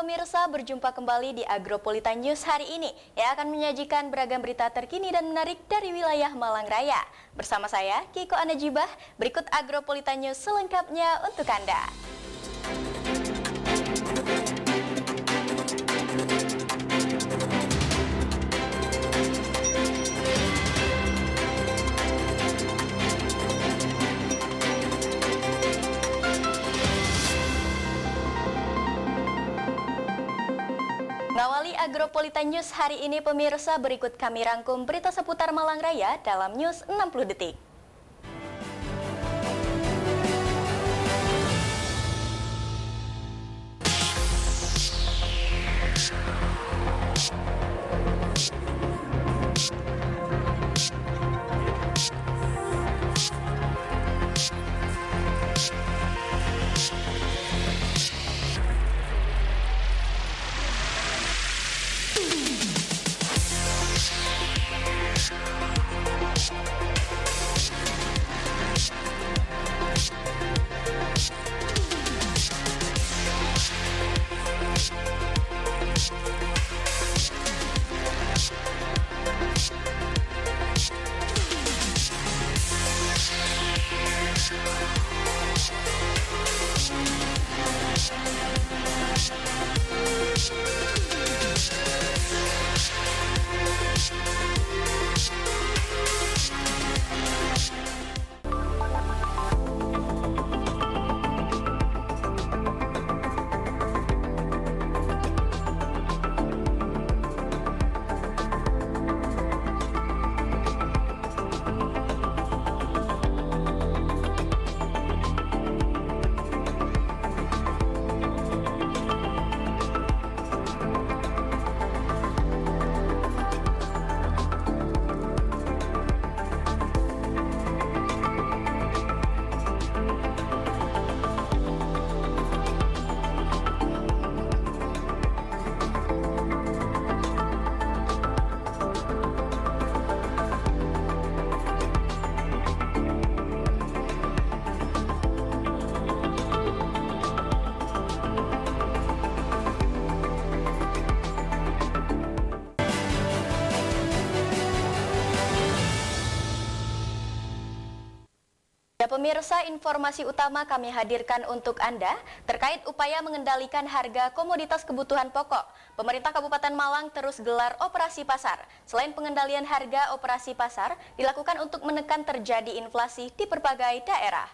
pemirsa, berjumpa kembali di Agropolitan News hari ini yang akan menyajikan beragam berita terkini dan menarik dari wilayah Malang Raya. Bersama saya, Kiko Anajibah, berikut Agropolitan News selengkapnya untuk Anda. Mengawali Agropolitan News hari ini pemirsa, berikut kami rangkum berita seputar Malang Raya dalam News 60 Detik. Ya pemirsa, informasi utama kami hadirkan untuk Anda terkait upaya mengendalikan harga komoditas kebutuhan pokok. Pemerintah Kabupaten Malang terus gelar operasi pasar. Selain pengendalian harga, operasi pasar dilakukan untuk menekan terjadi inflasi di berbagai daerah.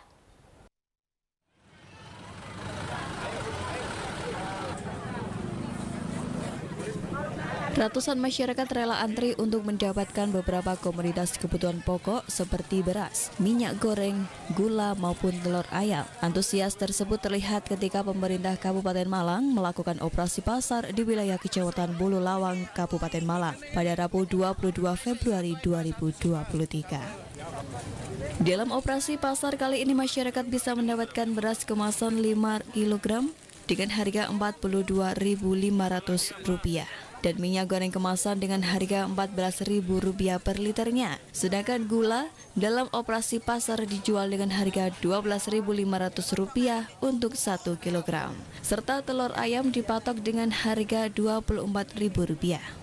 Ratusan masyarakat rela antri untuk mendapatkan beberapa komoditas kebutuhan pokok seperti beras, minyak goreng, gula maupun telur ayam. Antusias tersebut terlihat ketika pemerintah Kabupaten Malang melakukan operasi pasar di wilayah Kecamatan Bulu Lawang, Kabupaten Malang pada Rabu 22 Februari 2023. Dalam operasi pasar kali ini masyarakat bisa mendapatkan beras kemasan 5 kg dengan harga Rp42.500 dan minyak goreng kemasan dengan harga Rp14.000 per liternya. Sedangkan gula dalam operasi pasar dijual dengan harga Rp12.500 untuk 1 kg. Serta telur ayam dipatok dengan harga Rp24.000.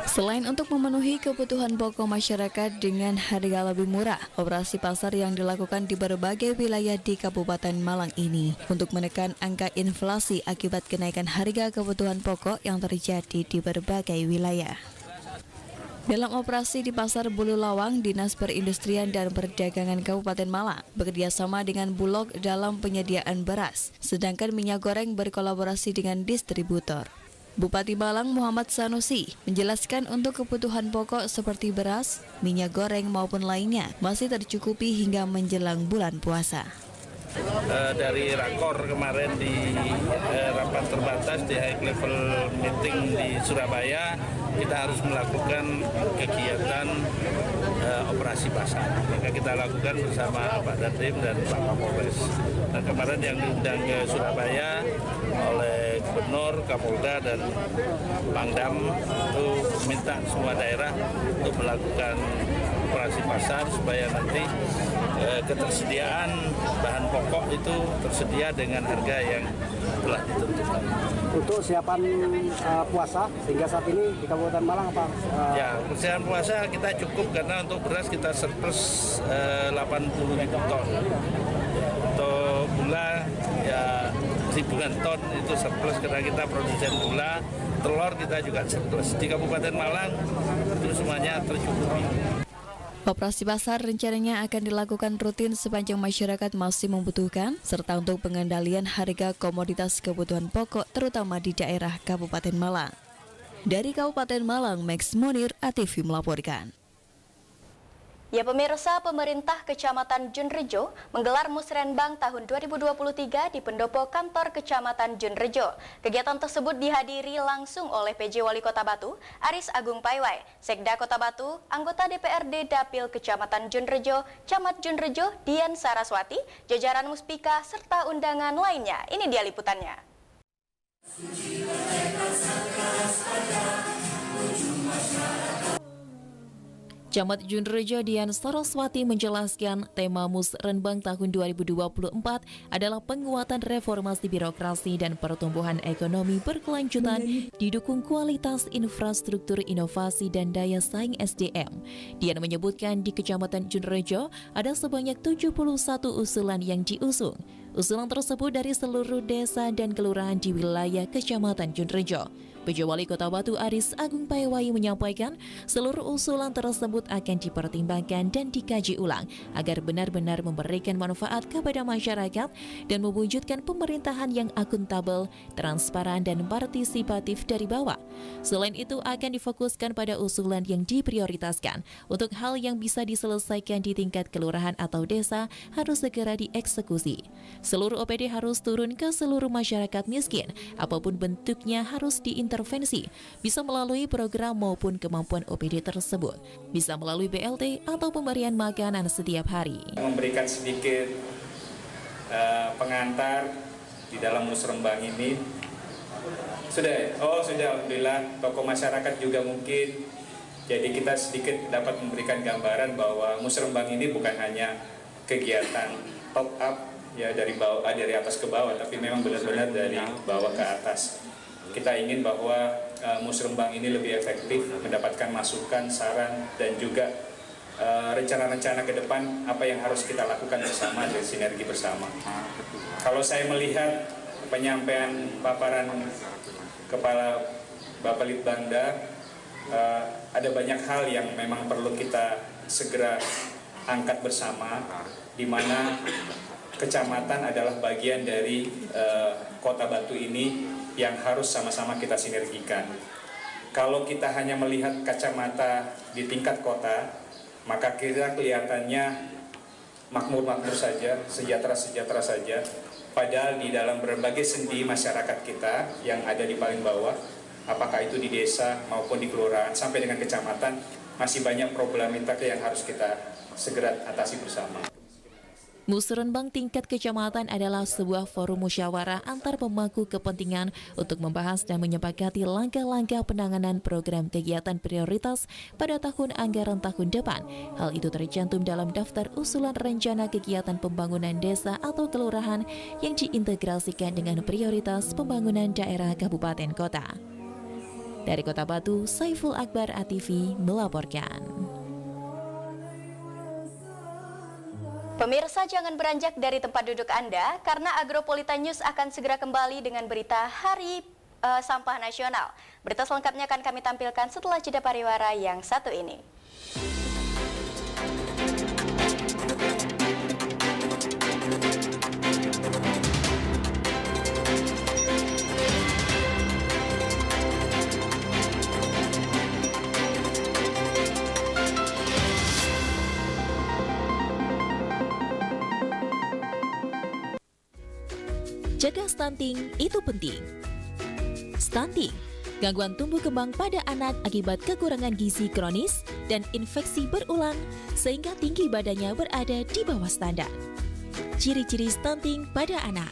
Selain untuk memenuhi kebutuhan pokok masyarakat dengan harga lebih murah, operasi pasar yang dilakukan di berbagai wilayah di Kabupaten Malang ini untuk menekan angka inflasi akibat kenaikan harga kebutuhan pokok yang terjadi di berbagai wilayah. Dalam operasi di Pasar Bulu Lawang, Dinas Perindustrian dan Perdagangan Kabupaten Malang bekerjasama dengan Bulog dalam penyediaan beras, sedangkan minyak goreng berkolaborasi dengan distributor. Bupati Malang Muhammad Sanusi menjelaskan untuk kebutuhan pokok seperti beras, minyak goreng maupun lainnya masih tercukupi hingga menjelang bulan puasa. Dari rakor kemarin di rapat terbatas di high level meeting di Surabaya, kita harus melakukan kegiatan operasi pasar. Maka kita lakukan bersama Pak Dandim dan Pak Kapolres. Nah, kemarin yang diundang ke Surabaya oleh Gubernur, Kapolda dan Pangdam itu minta semua daerah untuk melakukan operasi pasar supaya nanti ketersediaan bahan pokok itu tersedia dengan harga yang telah ditentukan. untuk siapan puasa sehingga saat ini di Kabupaten Malang apa? Ya, persiapan puasa kita cukup karena untuk beras kita surplus 80.000 ton. Untuk gula ya ribuan ton itu surplus karena kita produsen gula, telur kita juga surplus. Di Kabupaten Malang itu semuanya tercukupi. Operasi pasar rencananya akan dilakukan rutin sepanjang masyarakat masih membutuhkan, serta untuk pengendalian harga komoditas kebutuhan pokok terutama di daerah Kabupaten Malang. Dari Kabupaten Malang, Max Munir, ATV melaporkan. Ya pemirsa, pemerintah Kecamatan Junrejo menggelar Musrenbang tahun 2023 di pendopo kantor Kecamatan Junrejo. Kegiatan tersebut dihadiri langsung oleh PJ Wali Kota Batu, Aris Agung Paiwai, Sekda Kota Batu, anggota DPRD Dapil Kecamatan Junrejo, Camat Junrejo, Dian Saraswati, jajaran Muspika, serta undangan lainnya. Ini dia liputannya. Camat Junrejo Dian Saraswati menjelaskan tema Musrenbang tahun 2024 adalah penguatan reformasi birokrasi dan pertumbuhan ekonomi berkelanjutan didukung kualitas infrastruktur inovasi dan daya saing SDM. Dian menyebutkan di Kecamatan Junrejo ada sebanyak 71 usulan yang diusung. Usulan tersebut dari seluruh desa dan kelurahan di wilayah Kecamatan Junrejo. PJ Wali Kota Batu Aris Agung Paiwai menyampaikan seluruh usulan tersebut akan dipertimbangkan dan dikaji ulang agar benar-benar memberikan manfaat kepada masyarakat dan mewujudkan pemerintahan yang akuntabel, transparan dan partisipatif dari bawah. Selain itu akan difokuskan pada usulan yang diprioritaskan untuk hal yang bisa diselesaikan di tingkat kelurahan atau desa harus segera dieksekusi. Seluruh OPD harus turun ke seluruh masyarakat miskin, apapun bentuknya harus diintervensi, bisa melalui program maupun kemampuan OPD tersebut, bisa melalui BLT atau pemberian makanan setiap hari. Memberikan sedikit pengantar di dalam Musrenbang ini. Sudah, alhamdulillah tokoh masyarakat juga mungkin. Jadi kita sedikit dapat memberikan gambaran bahwa Musrenbang ini bukan hanya kegiatan top up ya dari atas ke bawah, tapi memang benar-benar dari bawah ke atas. Kita ingin bahwa Musrenbang ini lebih efektif, mendapatkan masukan, saran, dan juga rencana-rencana ke depan apa yang harus kita lakukan bersama dan sinergi bersama. Kalau saya melihat penyampaian paparan Kepala Bapelitbangda, ada banyak hal yang memang perlu kita segera angkat bersama, di mana kecamatan adalah bagian dari Kota Batu ini yang harus sama-sama kita sinergikan. Kalau kita hanya melihat kacamata di tingkat kota, maka kita kelihatannya makmur-makmur saja, sejahtera-sejahtera saja. Padahal di dalam berbagai sendi masyarakat kita yang ada di paling bawah, apakah itu di desa maupun di kelurahan sampai dengan kecamatan, masih banyak problematika yang harus kita segera atasi bersama. Musrenbang tingkat kecamatan adalah sebuah forum musyawarah antar pemangku kepentingan untuk membahas dan menyepakati langkah-langkah penanganan program kegiatan prioritas pada tahun anggaran tahun depan. Hal itu tercantum dalam daftar usulan rencana kegiatan pembangunan desa atau kelurahan yang diintegrasikan dengan prioritas pembangunan daerah kabupaten kota. Dari Kota Batu, Saiful Akbar, ATV melaporkan. Pemirsa, jangan beranjak dari tempat duduk Anda karena Agropolita News akan segera kembali dengan berita Hari Sampah Nasional. Berita selengkapnya akan kami tampilkan setelah jeda pariwara yang satu ini. Cegah stunting itu penting. Stunting, gangguan tumbuh kembang pada anak akibat kekurangan gizi kronis dan infeksi berulang sehingga tinggi badannya berada di bawah standar. Ciri-ciri stunting pada anak.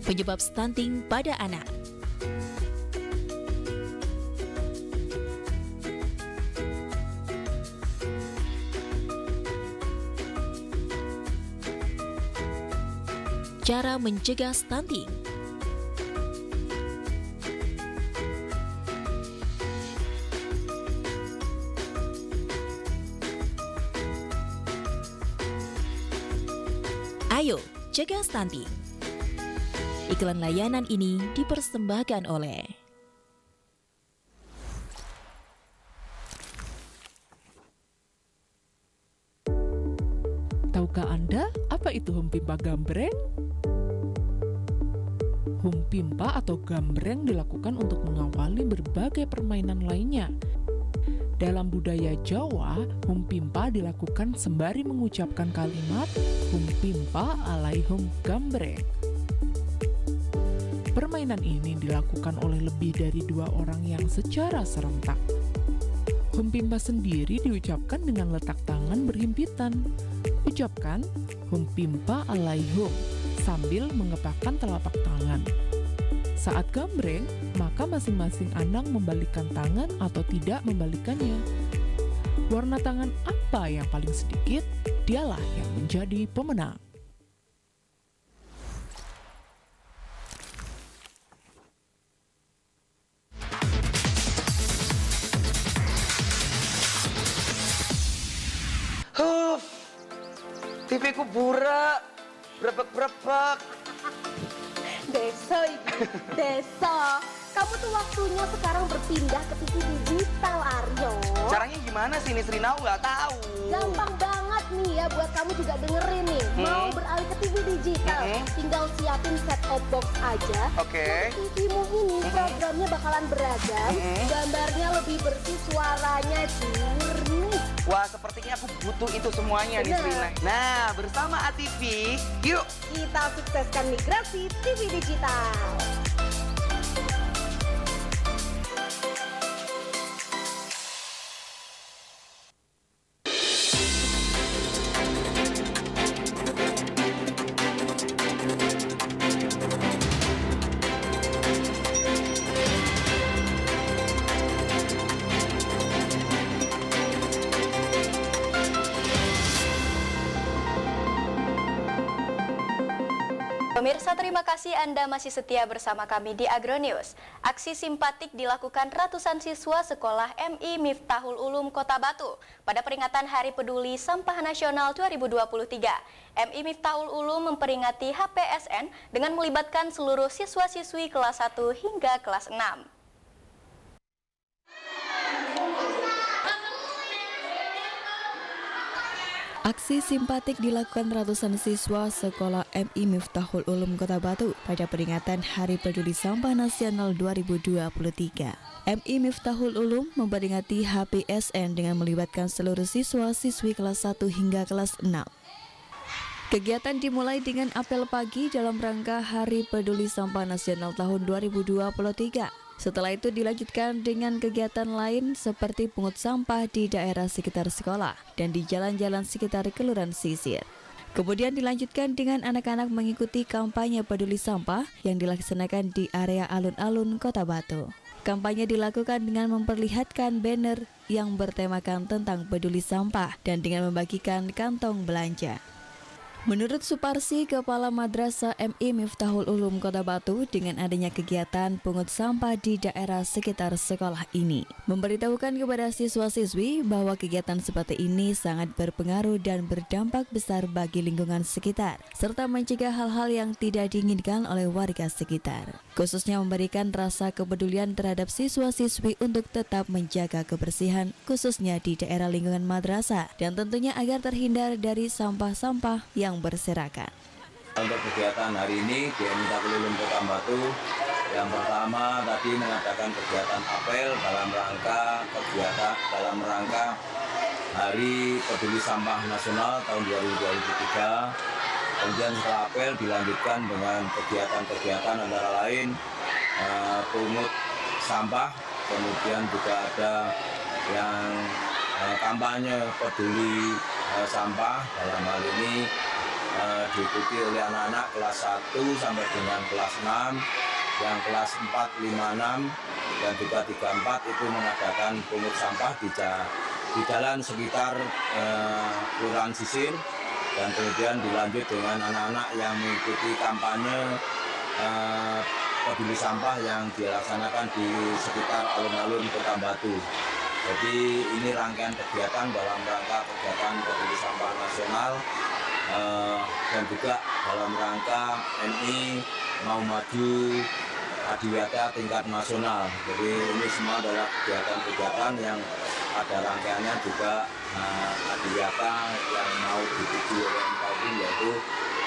Penyebab stunting pada anak. Cara mencegah stunting. Ayo, cegah stunting. Iklan layanan ini dipersembahkan oleh Tahukah Anda apa itu humpimpa gambreng? Humpimpa atau gambreng dilakukan untuk mengawali berbagai permainan lainnya. Dalam budaya Jawa, humpimpa dilakukan sembari mengucapkan kalimat humpimpa alaihum gambreng. Permainan ini dilakukan oleh lebih dari 2 orang yang secara serentak. Humpimpa sendiri diucapkan dengan letak tangan berhimpitan. Ucapkan humpimpa alaihum sambil mengepakkan telapak tangan. Saat gambreng, maka masing-masing anak membalikkan tangan atau tidak membalikannya. Warna tangan apa yang paling sedikit, dialah yang menjadi pemenang. TV ku burak, brebek-brebek. Desa ibu, desa. Kamu tuh waktunya sekarang berpindah ke TV digital, Aryo. Caranya gimana sih, Nis Rina? Aku nggak tahu. Gampang banget nih ya buat kamu juga dengerin nih. Mau beralih ke TV digital, tinggal siapin set-top box aja. Oke. TV-mu ini programnya bakalan beragam, gambarnya lebih bersih, suaranya jernih. Wah, sepertinya aku butuh itu semuanya, Nis Rina. Nah, bersama ATV, yuk kita sukseskan migrasi TV digital. Pemirsa, terima kasih Anda masih setia bersama kami di Agronews. Aksi simpatik dilakukan ratusan siswa sekolah MI Miftahul Ulum Kota Batu pada peringatan Hari Peduli Sampah Nasional 2023. MI Miftahul Ulum memperingati HPSN dengan melibatkan seluruh siswa-siswi kelas 1 hingga kelas 6. Aksi simpatik dilakukan ratusan siswa sekolah MI Miftahul Ulum Kota Batu pada peringatan Hari Peduli Sampah Nasional 2023. MI Miftahul Ulum memperingati HPSN dengan melibatkan seluruh siswa-siswi kelas 1 hingga kelas 6. Kegiatan dimulai dengan apel pagi dalam rangka Hari Peduli Sampah Nasional tahun 2023. Setelah itu dilanjutkan dengan kegiatan lain seperti pungut sampah di daerah sekitar sekolah dan di jalan-jalan sekitar Kelurahan Sisir. Kemudian dilanjutkan dengan anak-anak mengikuti kampanye peduli sampah yang dilaksanakan di area alun-alun Kota Batu. Kampanye dilakukan dengan memperlihatkan banner yang bertemakan tentang peduli sampah dan dengan membagikan kantong belanja. Menurut Suparsi, Kepala Madrasah MI Miftahul Ulum Kota Batu, dengan adanya kegiatan pungut sampah di daerah sekitar sekolah ini, memberitahukan kepada siswa-siswi bahwa kegiatan seperti ini sangat berpengaruh dan berdampak besar bagi lingkungan sekitar, serta mencegah hal-hal yang tidak diinginkan oleh warga sekitar. Khususnya memberikan rasa kepedulian terhadap siswa-siswi untuk tetap menjaga kebersihan, khususnya di daerah lingkungan madrasah, dan tentunya agar terhindar dari sampah-sampah yang berserakan. Untuk kegiatan hari ini di MI Miftahul Ulum Kota Batu, yang pertama tadi mengadakan kegiatan apel dalam rangka Hari Peduli Sampah Nasional tahun 2023. Kemudian setelah apel dilanjutkan dengan kegiatan-kegiatan antara lain pungut sampah, kemudian juga ada yang kampanye peduli sampah. Dalam hal ini diikuti oleh anak-anak kelas 1 sampai dengan kelas 6, yang kelas 4, 5, 6 dan juga 3, 4 itu mengadakan pungut sampah di jalan sekitar Kelurahan Sisir. dan kemudian dilanjut dengan anak-anak yang mengikuti kampanye peduli sampah yang dilaksanakan di sekitar alun-alun Kota Batu. Jadi ini rangkaian kegiatan dalam rangka kegiatan peduli sampah nasional dan juga dalam rangka MI mau maju Adiwiyata tingkat nasional. Jadi ini semua adalah kegiatan-kegiatan yang ada rangkaiannya juga Adiwiyata yang mau dituju oleh MKUI, yaitu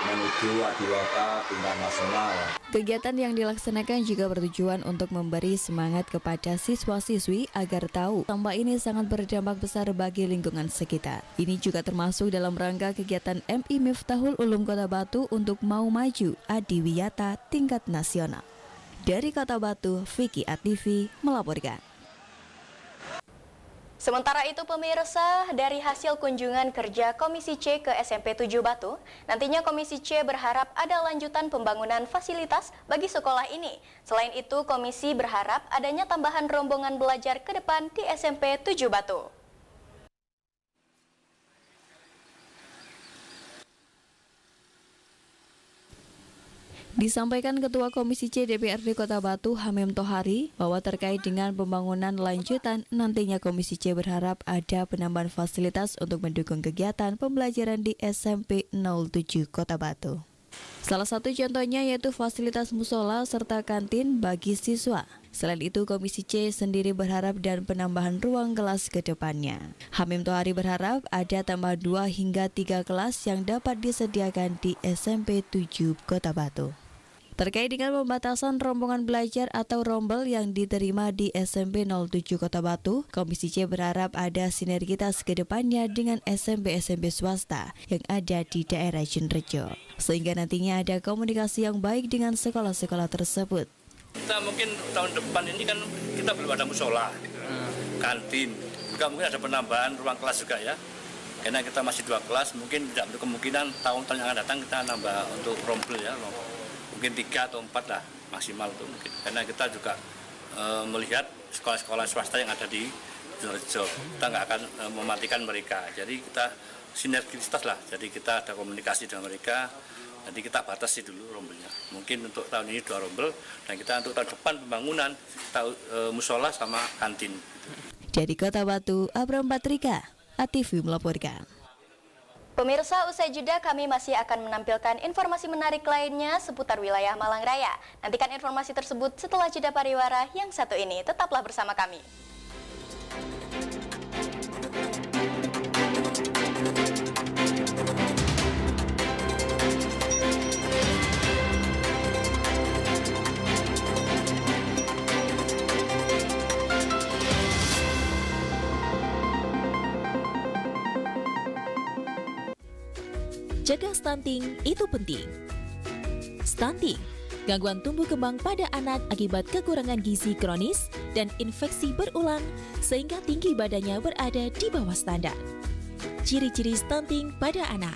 menuju Adiwiyata tingkat nasional. Kegiatan yang dilaksanakan juga bertujuan untuk memberi semangat kepada siswa-siswi agar tahu sampah ini sangat berdampak besar bagi lingkungan sekitar. Ini juga termasuk dalam rangka kegiatan MI Miftahul Ulum Kota Batu untuk mau maju Adiwiyata tingkat nasional. Dari Kota Batu, Vicky ATV melaporkan. Sementara itu pemirsa, dari hasil kunjungan kerja Komisi C ke SMP 7 Batu, nantinya Komisi C berharap ada lanjutan pembangunan fasilitas bagi sekolah ini. Selain itu, Komisi berharap adanya tambahan rombongan belajar ke depan di SMP 7 Batu. Disampaikan Ketua Komisi C DPRD Kota Batu Hamim Tohari bahwa terkait dengan pembangunan lanjutan, nantinya Komisi C berharap ada penambahan fasilitas untuk mendukung kegiatan pembelajaran di SMP 07 Kota Batu. Salah satu contohnya yaitu fasilitas musola serta kantin bagi siswa. Selain itu, Komisi C sendiri berharap dan penambahan ruang kelas ke depannya. Hamim Tohari berharap ada tambah 2 hingga 3 kelas yang dapat disediakan di SMP 7 Kota Batu. Terkait dengan pembatasan rombongan belajar atau rombel yang diterima di SMP 07 Kota Batu, Komisi C berharap ada sinergitas ke depannya dengan SMP-SMP swasta yang ada di daerah Jenrejo, sehingga nantinya ada komunikasi yang baik dengan sekolah-sekolah tersebut. Kita mungkin tahun depan ini kan kita belum ada musola, kantin, juga mungkin ada penambahan ruang kelas juga ya. Karena kita masih 2 kelas, mungkin tidak untuk kemungkinan tahun-tahun yang akan datang kita nambah untuk rombel ya. Mungkin 3 atau 4 lah maksimal tuh mungkin. Karena kita juga melihat sekolah-sekolah swasta yang ada di Jenrejo. Kita nggak akan mematikan mereka. Jadi kita sinergisitas lah. Jadi kita ada komunikasi dengan mereka. Jadi kita batasi dulu rombelnya. Mungkin untuk tahun ini 2 rombel dan kita untuk tahun depan pembangunan kita musola sama kantin. Dari Kota Batu, Abram Patrika, ATV melaporkan. Pemirsa, usai jeda kami masih akan menampilkan informasi menarik lainnya seputar wilayah Malang Raya. Nantikan informasi tersebut setelah jeda pariwara yang satu ini. Tetaplah bersama kami. Cegah stunting itu penting. Stunting, gangguan tumbuh kembang pada anak akibat kekurangan gizi kronis dan infeksi berulang sehingga tinggi badannya berada di bawah standar. Ciri-ciri stunting pada anak.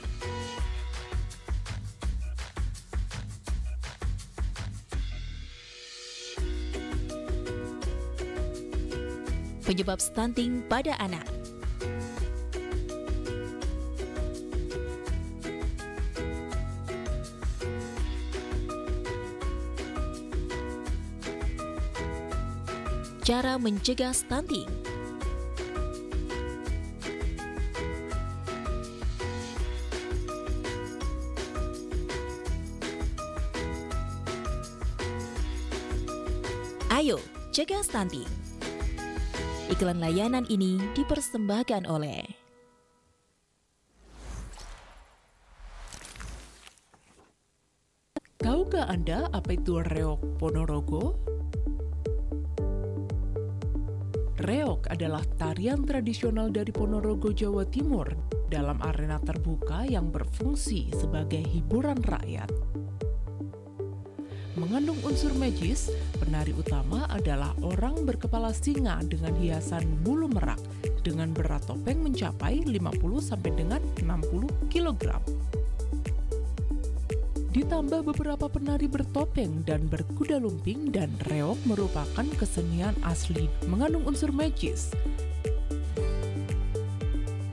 Penyebab stunting pada anak. Cara mencegah stunting. Ayo, cegah stunting. Iklan layanan ini dipersembahkan oleh Tahukah Anda apa itu reok Ponorogo? Reok adalah tarian tradisional dari Ponorogo, Jawa Timur dalam arena terbuka yang berfungsi sebagai hiburan rakyat. Mengandung unsur magis, penari utama adalah orang berkepala singa dengan hiasan bulu merak dengan berat topeng mencapai 50 sampai dengan 60 kg. Ditambah beberapa penari bertopeng dan berkuda lumping, dan reok merupakan kesenian asli mengandung unsur magis.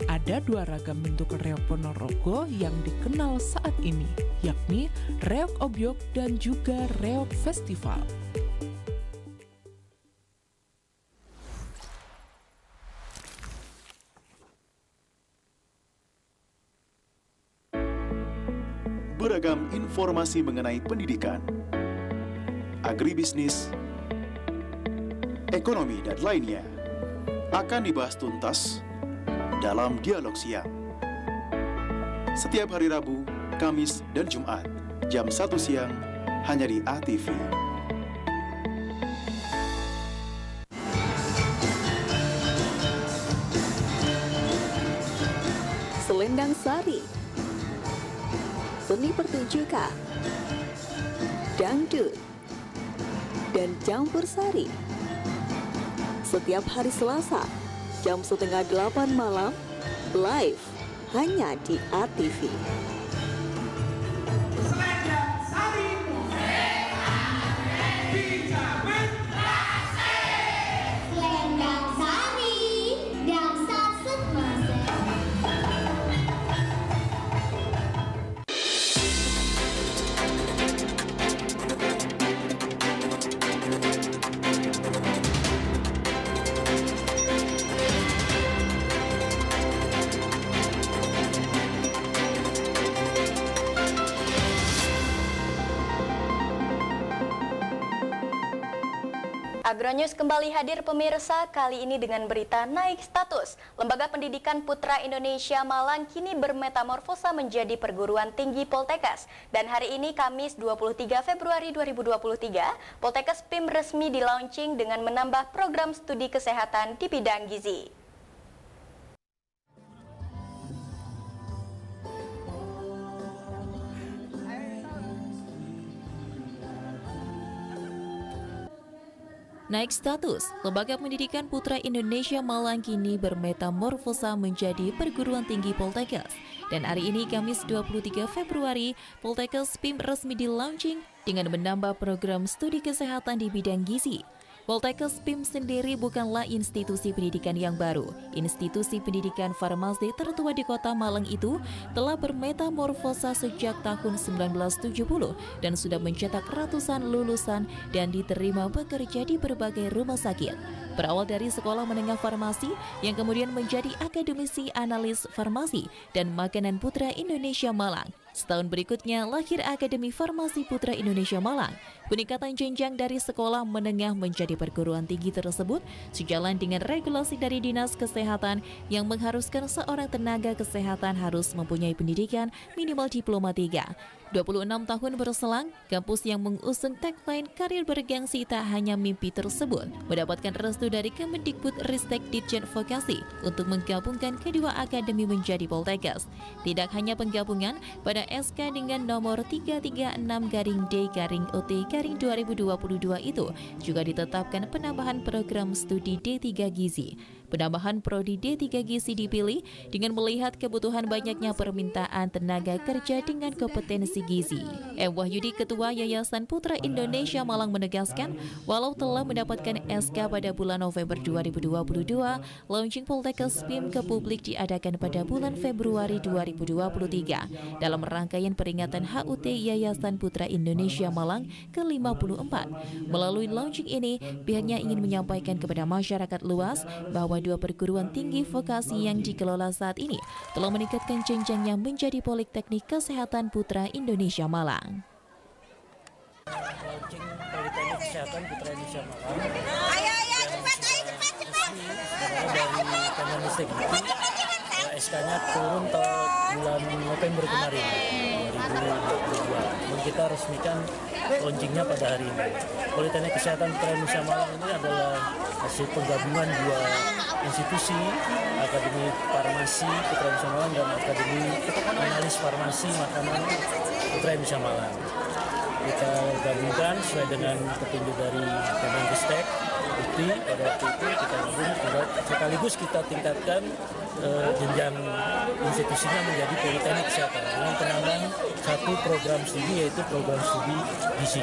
Ada ada dua ragam bentuk reog Ponorogo yang dikenal saat ini, yakni reog obyok dan juga reog festival. Beragam informasi mengenai pendidikan, agribisnis, ekonomi, dan lainnya akan dibahas tuntas dalam Dialog Siang. Setiap hari Rabu, Kamis, dan Jumat, jam 1 siang, hanya di ATV. Selendang Sari, seni pertunjukan, dangdut, dan campur sari. Setiap hari Selasa, jam 7:30 malam, live hanya di ATV. Agronews kembali hadir pemirsa, kali ini dengan berita naik status. Lembaga Pendidikan Putra Indonesia Malang kini bermetamorfosa menjadi perguruan tinggi Poltekkes. Dan hari ini Kamis 23 Februari 2023, Poltekkes PIM resmi di-launching dengan menambah program studi kesehatan di bidang gizi. Naik status, Lembaga Pendidikan Putra Indonesia Malang kini bermetamorfosa menjadi perguruan tinggi Poltekkes. Dan hari ini Kamis 23 Februari, Poltekkes PIM resmi di-launching dengan menambah program studi kesehatan di bidang gizi. Poltekkes PIM sendiri bukanlah institusi pendidikan yang baru. Institusi pendidikan farmasi tertua di kota Malang itu telah bermetamorfosa sejak tahun 1970 dan sudah mencetak ratusan lulusan dan diterima bekerja di berbagai rumah sakit. Berawal dari sekolah menengah farmasi yang kemudian menjadi akademisi analis farmasi dan makanan Putra Indonesia Malang. Setahun berikutnya lahir Akademi Farmasi Putra Indonesia Malang. Peningkatan jenjang dari sekolah menengah menjadi perguruan tinggi tersebut sejalan dengan regulasi dari Dinas Kesehatan yang mengharuskan seorang tenaga kesehatan harus mempunyai pendidikan minimal diploma 3. 26 tahun berselang, kampus yang mengusung tagline karir bergengsi tak hanya mimpi tersebut mendapatkan restu dari Kemendikbudristek Ditjen Vokasi untuk menggabungkan kedua akademi menjadi Poltekkes. Tidak hanya penggabungan, pada SK dengan nomor 336-D-OT-2022 itu juga ditetapkan penambahan program studi D3 Gizi. Penambahan prodi D3 Gizi dipilih dengan melihat kebutuhan banyaknya permintaan tenaga kerja dengan kompetensi gizi. M. Wahyudi, Ketua Yayasan Putra Indonesia Malang menegaskan, walau telah mendapatkan SK pada bulan November 2022, launching Poltekkes PIM ke publik diadakan pada bulan Februari 2023 dalam rangkaian peringatan HUT Yayasan Putra Indonesia Malang ke-54. Melalui launching ini, pihaknya ingin menyampaikan kepada masyarakat luas bahwa dua perguruan tinggi vokasi yang dikelola saat ini telah meningkatkan jenjangnya menjadi Politeknik Kesehatan Putra Indonesia Malang. Launching Politeknik Kesehatan Putra Indonesia Malang. Dari Kemendikbud SK-nya turun bulan November kemarin 2022. Dan kita resmikan launchingnya pada hari ini. Politeknik Kesehatan Putra Indonesia Malang ini adalah hasil penggabungan dua institusi, Akademi Farmasi Putra Indonesia Malang dan Akademi Analis Farmasi Makanan Putra Indonesia Malang. Kita gabungkan sesuai dengan petunjuk dari Kemendikbud pada waktu itu kita gabung, sekaligus kita tingkatkan jenjang institusinya menjadi politeknik kesehatan dengan penambahan satu program studi, yaitu program studi gizi.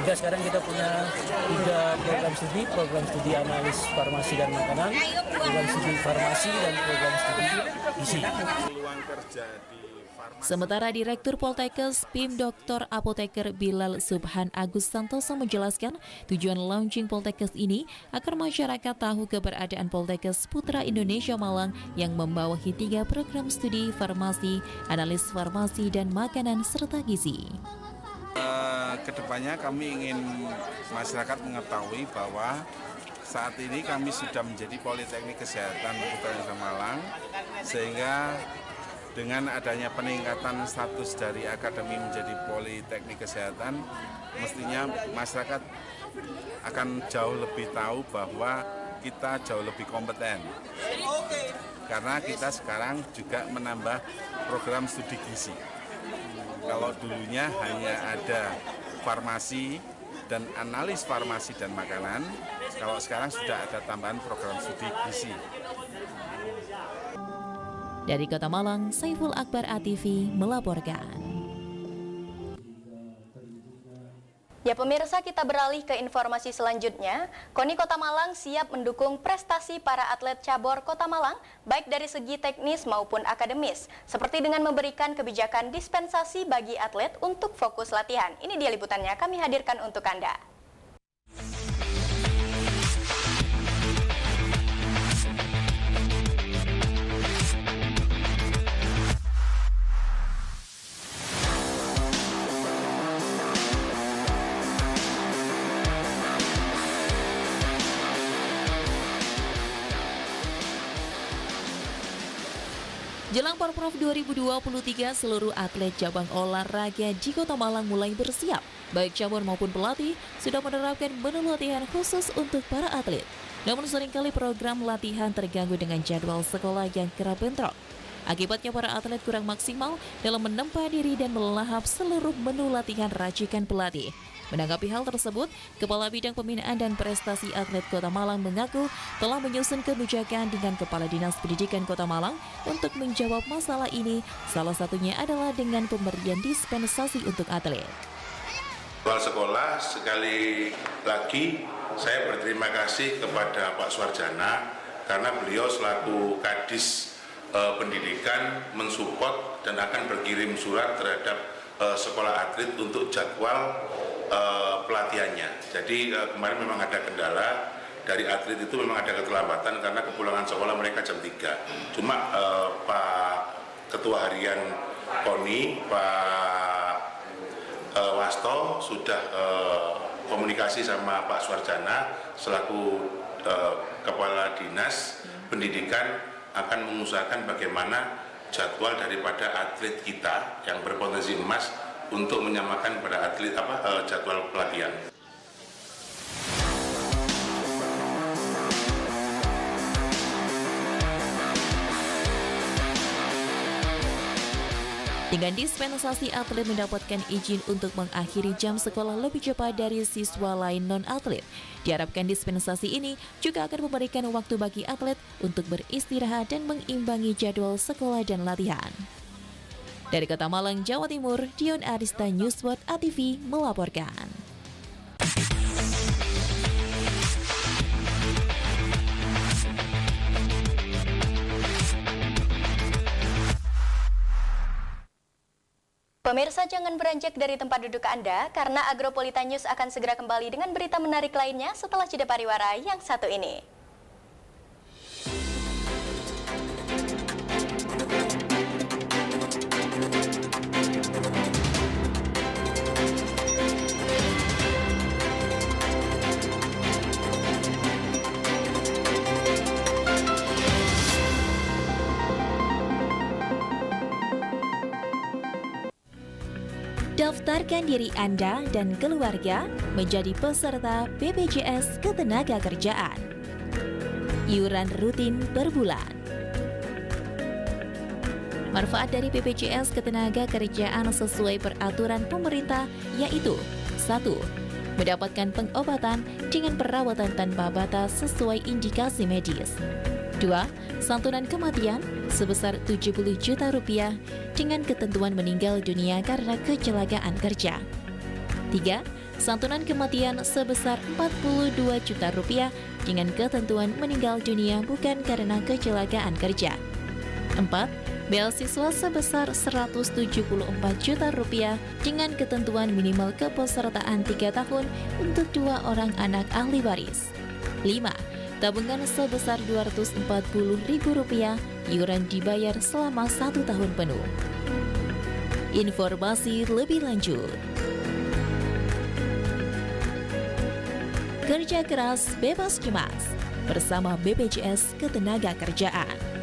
Hingga sekarang kita punya 3 program studi analis farmasi dan makanan, program studi farmasi, dan program studi gizi. Sementara Direktur Poltekkes PIM Dr. Apoteker Bilal Subhan Agus Santoso menjelaskan tujuan launching Poltekkes ini agar masyarakat tahu keberadaan Poltekkes Putra Indonesia Malang yang membawahi 3 program studi farmasi, analis farmasi dan makanan serta gizi. Kedepannya kami ingin masyarakat mengetahui bahwa saat ini kami sudah menjadi Politeknik Kesehatan Putra Indonesia Malang, sehingga dengan adanya peningkatan status dari akademi menjadi Politeknik Kesehatan, mestinya masyarakat akan jauh lebih tahu bahwa kita jauh lebih kompeten. Karena kita sekarang juga menambah program studi gizi. Kalau dulunya hanya ada farmasi dan analis farmasi dan makanan, kalau sekarang sudah ada tambahan program studi gizi. Dari Kota Malang, Saiful Akbar ATV melaporkan. Ya pemirsa, kita beralih ke informasi selanjutnya. KONI Kota Malang siap mendukung prestasi para atlet cabur Kota Malang, baik dari segi teknis maupun akademis, seperti dengan memberikan kebijakan dispensasi bagi atlet untuk fokus latihan. Ini dia liputannya, kami hadirkan untuk Anda. Jelang Porprov 2023, seluruh atlet cabang olahraga di Kota Malang mulai bersiap. Baik cabur maupun pelatih sudah menerapkan menu latihan khusus untuk para atlet. Namun seringkali program latihan terganggu dengan jadwal sekolah yang kerap bentrok. Akibatnya para atlet kurang maksimal dalam menempa diri dan melahap seluruh menu latihan racikan pelatih. Menanggapi hal tersebut, Kepala Bidang Pembinaan dan Prestasi Atlet Kota Malang mengaku telah menyusun kebijakan dengan Kepala Dinas Pendidikan Kota Malang untuk menjawab masalah ini. Salah satunya adalah dengan pemberian dispensasi untuk atlet. Soal sekolah, sekali lagi saya berterima kasih kepada Pak Suarjana karena beliau selaku Kadis Pendidikan mensupport dan akan berkirim surat terhadap sekolah atlet untuk jadwal pelatihannya. Jadi kemarin memang ada kendala dari atlet, itu memang ada keterlambatan karena kepulangan sekolah mereka jam 3. Cuma Pak Ketua Harian KONI, Pak Wasto sudah komunikasi sama Pak Suarjana selaku Kepala Dinas Pendidikan akan mengusahakan bagaimana jadwal daripada atlet kita yang berpotensi emas untuk menyamakan pada atlet jadwal pelatihan. Dengan dispensasi, atlet mendapatkan izin untuk mengakhiri jam sekolah lebih cepat dari siswa lain non-atlet. Diharapkan dispensasi ini juga akan memberikan waktu bagi atlet untuk beristirahat dan mengimbangi jadwal sekolah dan latihan. Dari Kota Malang, Jawa Timur, Dion Arista, Newsboard ATV melaporkan. Pemirsa, jangan beranjak dari tempat duduk Anda, karena Agropolitan News akan segera kembali dengan berita menarik lainnya setelah jeda pariwara yang satu ini. Daftarkan diri Anda dan keluarga menjadi peserta BPJS Ketenagakerjaan. Iuran rutin per bulan. Manfaat dari BPJS Ketenagakerjaan sesuai peraturan pemerintah yaitu 1. Mendapatkan pengobatan dengan perawatan tanpa batas sesuai indikasi medis. 2. Santunan kematian sebesar 70 juta rupiah dengan ketentuan meninggal dunia karena kecelakaan kerja. 3. Santunan kematian sebesar 42 juta rupiah dengan ketentuan meninggal dunia bukan karena kecelakaan kerja. 4. Beasiswa sebesar 174 juta rupiah dengan ketentuan minimal kepesertaan 3 tahun untuk 2 orang anak ahli waris. 5. Tabungan sebesar Rp240.000, iuran dibayar selama 1 tahun penuh. Informasi lebih lanjut. Kerja keras bebas cemas bersama BPJS Ketenagakerjaan.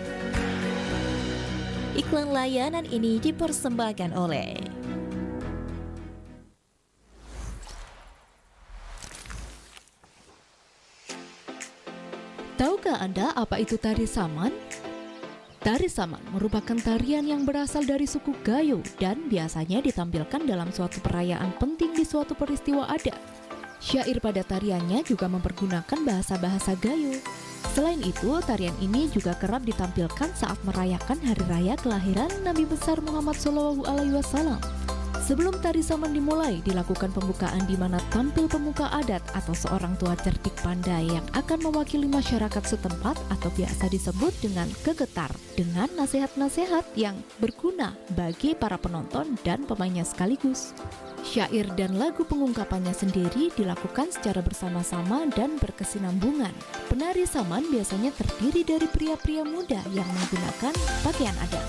Iklan layanan ini dipersembahkan oleh Tahukah Anda apa itu tari saman? Tari saman merupakan tarian yang berasal dari suku Gayo dan biasanya ditampilkan dalam suatu perayaan penting di suatu peristiwa adat. Syair pada tariannya juga mempergunakan bahasa-bahasa Gayo. Selain itu, tarian ini juga kerap ditampilkan saat merayakan hari raya kelahiran Nabi besar Muhammad SAW. Sebelum tari saman dimulai, dilakukan pembukaan di mana tampil pemuka adat atau seorang tua cerdik pandai yang akan mewakili masyarakat setempat atau biasa disebut dengan kegetar, dengan nasihat-nasihat yang berguna bagi para penonton dan pemainnya sekaligus. Syair dan lagu pengungkapannya sendiri dilakukan secara bersama-sama dan berkesinambungan. Penari saman biasanya terdiri dari pria-pria muda yang menggunakan pakaian adat.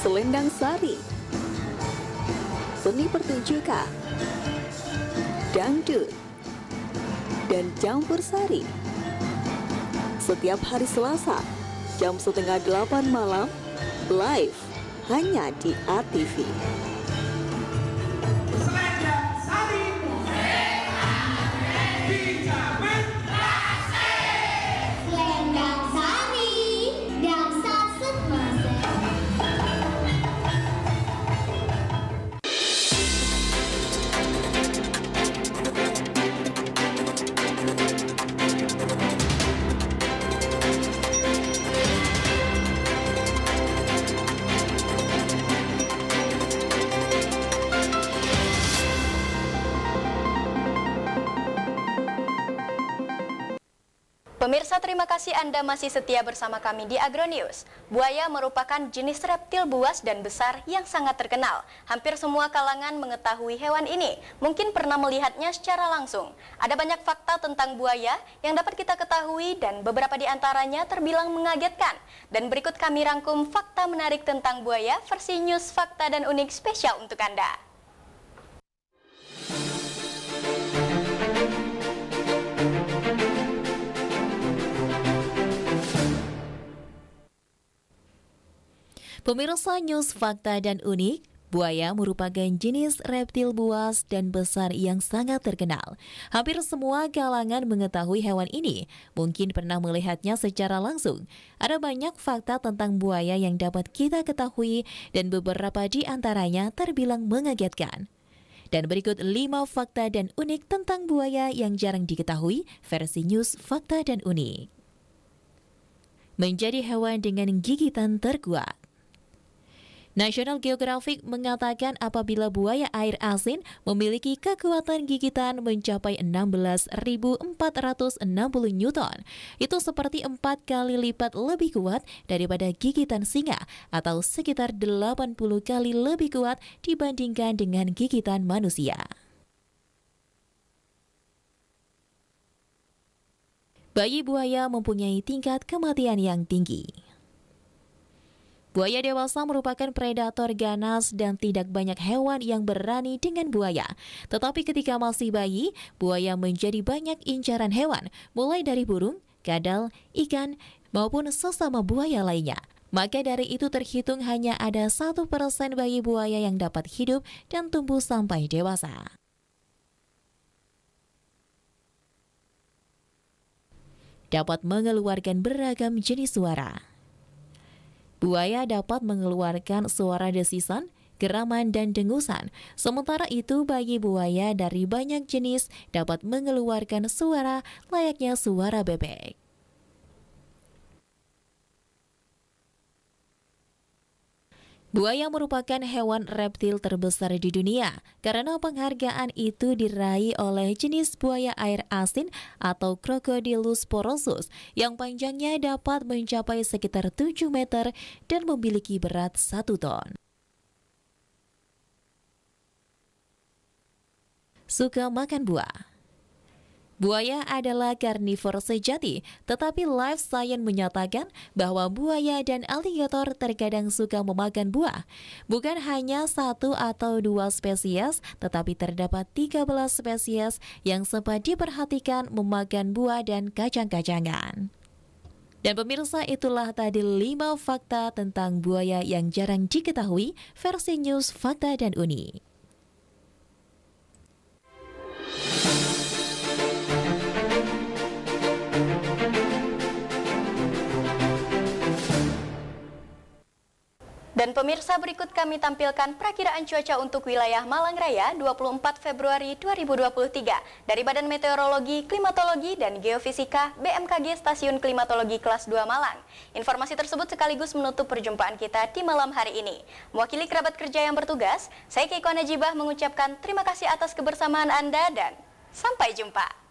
Selendang Sari, seni pertunjukan, dangdut, dan campur sari. Setiap hari Selasa, jam 7:30 malam, live hanya di ATV. Pemirsa, terima kasih Anda masih setia bersama kami di Agronews. Buaya merupakan jenis reptil buas dan besar yang sangat terkenal. Hampir semua kalangan mengetahui hewan ini, mungkin pernah melihatnya secara langsung. Ada banyak fakta tentang buaya yang dapat kita ketahui dan beberapa di antaranya terbilang mengagetkan. Dan berikut kami rangkum fakta menarik tentang buaya versi News Fakta dan Unik spesial untuk Anda. Pemirsa News Fakta dan Unik, buaya merupakan jenis reptil buas dan besar yang sangat terkenal. Hampir semua kalangan mengetahui hewan ini, mungkin pernah melihatnya secara langsung. Ada banyak fakta tentang buaya yang dapat kita ketahui dan beberapa di antaranya terbilang mengagetkan. Dan berikut 5 fakta dan unik tentang buaya yang jarang diketahui versi News Fakta dan Unik. Menjadi hewan dengan gigitan terkuat. National Geographic mengatakan apabila buaya air asin memiliki kekuatan gigitan mencapai 16.460 Newton, itu seperti 4 kali lipat lebih kuat daripada gigitan singa atau sekitar 80 kali lebih kuat dibandingkan dengan gigitan manusia. Bayi buaya mempunyai tingkat kematian yang tinggi. Buaya dewasa merupakan predator ganas dan tidak banyak hewan yang berani dengan buaya. Tetapi ketika masih bayi, buaya menjadi banyak incaran hewan, mulai dari burung, kadal, ikan, maupun sesama buaya lainnya. Maka dari itu terhitung hanya ada 1% bayi buaya yang dapat hidup dan tumbuh sampai dewasa. Dapat mengeluarkan beragam jenis suara. Buaya dapat mengeluarkan suara desisan, geraman, dan dengusan. Sementara itu, bagi buaya dari banyak jenis dapat mengeluarkan suara layaknya suara bebek. Buaya merupakan hewan reptil terbesar di dunia karena penghargaan itu diraih oleh jenis buaya air asin atau Crocodylus porosus yang panjangnya dapat mencapai sekitar 7 meter dan memiliki berat 1 ton. Suka makan buah. Buaya adalah karnivor sejati, tetapi Life Science menyatakan bahwa buaya dan aligator terkadang suka memakan buah. Bukan hanya 1 atau 2 spesies, tetapi terdapat 13 spesies yang sempat diperhatikan memakan buah dan kacang-kacangan. Dan pemirsa, itulah tadi 5 fakta tentang buaya yang jarang diketahui versi News Fakta dan Unik. Dan pemirsa, berikut kami tampilkan perakiraan cuaca untuk wilayah Malang Raya 24 Februari 2023 dari Badan Meteorologi, Klimatologi, dan Geofisika BMKG Stasiun Klimatologi Kelas 2 Malang. Informasi tersebut sekaligus menutup perjumpaan kita di malam hari ini. Mewakili kerabat kerja yang bertugas, saya Keiko Najibah mengucapkan terima kasih atas kebersamaan Anda dan sampai jumpa.